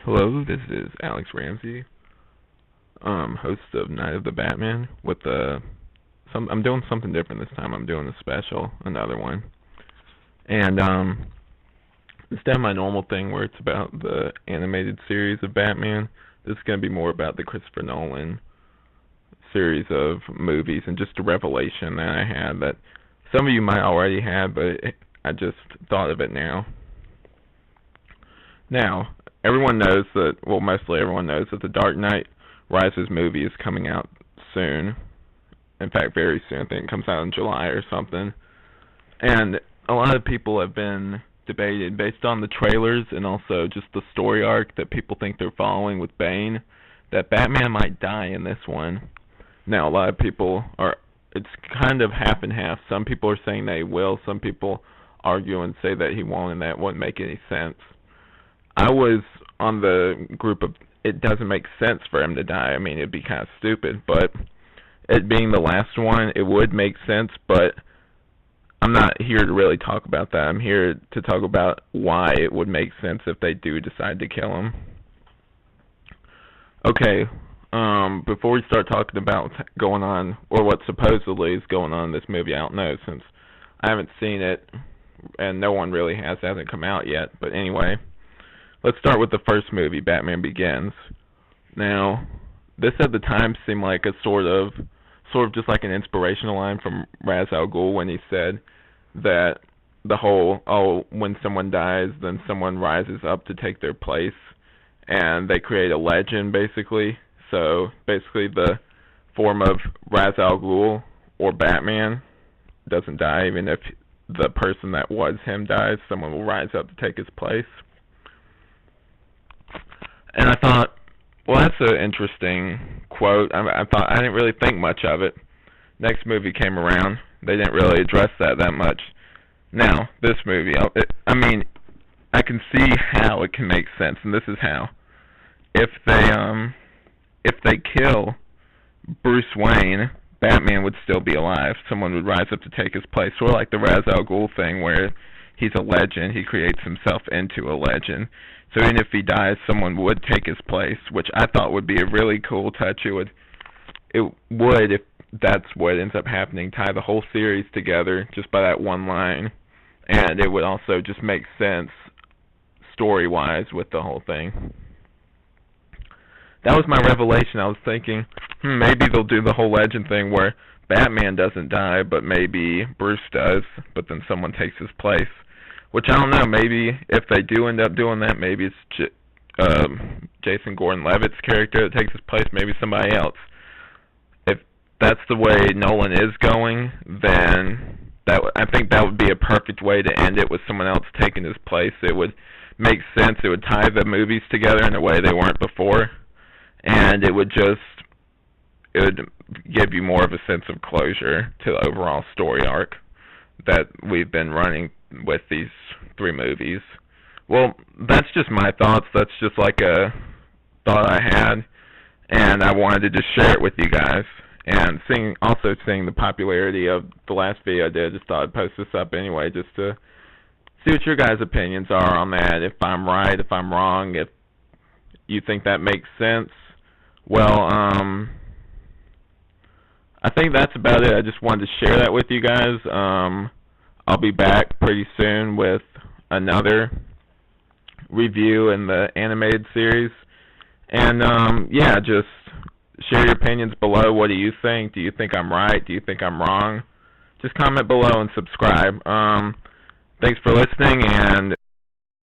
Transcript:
Hello, this is Alex Ramsey, host of Night of the Batman. I'm doing something different this time. I'm doing a special, another one, and instead of my normal thing where it's about the animated series of Batman, this is going to be more about the Christopher Nolan series of movies, and just a revelation that I had that some of you might already have, but I just thought of it now. Now, everyone knows that, well, mostly everyone knows that the Dark Knight Rises movie is coming out soon. In fact, very soon. I think it comes out in July or something. And a lot of people have been debated based on the trailers and also just the story arc that people think they're following with Bane, that Batman might die in this one. Now, a lot of people are, it's kind of half and half. Some people are saying that he will. Some people argue and say that he won't, and that wouldn't make any sense. I was on the group of it doesn't make sense for him to die. I mean, it'd be kind of stupid, but it being the last one, it would make sense, but I'm not here to really talk about that. I'm here to talk about why it would make sense if they do decide to kill him. Okay, before we start talking about what's going on, or what supposedly is going on in this movie, I don't know, since I haven't seen it, and no one really has, it hasn't come out yet, but anyway. Let's start with the first movie, Batman Begins. Now, this at the time seemed like a sort of just like an inspirational line from Ra's al Ghul when he said that the whole, when someone dies, then someone rises up to take their place, and they create a legend, basically. So, basically the form of Ra's al Ghul, or Batman, doesn't die. Even if the person that was him dies, someone will rise up to take his place. And I thought, well, that's an interesting quote. I thought I didn't really think much of it. Next movie came around. They didn't really address that much. Now, this movie, I can see how it can make sense, and this is how. If they kill Bruce Wayne, Batman would still be alive. Someone would rise up to take his place. Sort of like the Ra's al Ghul thing, where he's a legend. He creates himself into a legend. So even if he dies, someone would take his place, which I thought would be a really cool touch. It would, if that's what ends up happening, tie the whole series together just by that one line. And it would also just make sense story-wise with the whole thing. That was my revelation. I was thinking, maybe they'll do the whole legend thing where Batman doesn't die, but maybe Bruce does, but then someone takes his place. Which I don't know, maybe if they do end up doing that, maybe it's Jason Gordon-Levitt's character that takes his place, maybe somebody else. If that's the way Nolan is going, then I think that would be a perfect way to end it, with someone else taking his place. It would make sense. It would tie the movies together in a way they weren't before, and it would give you more of a sense of closure to the overall story arc that we've been running with these three movies. Well, that's just my thoughts. That's just like a thought I had, and I wanted to just share it with you guys. And seeing the popularity of the last video I did, I just thought I'd post this up anyway, just to see what your guys' opinions are on that. If I'm right, if I'm wrong, if you think that makes sense. Well, I think that's about it. I just wanted to share that with you guys. I'll be back pretty soon with another review in the animated series. And, yeah, just share your opinions below. What do you think? Do you think I'm right? Do you think I'm wrong? Just comment below and subscribe. Thanks for listening, and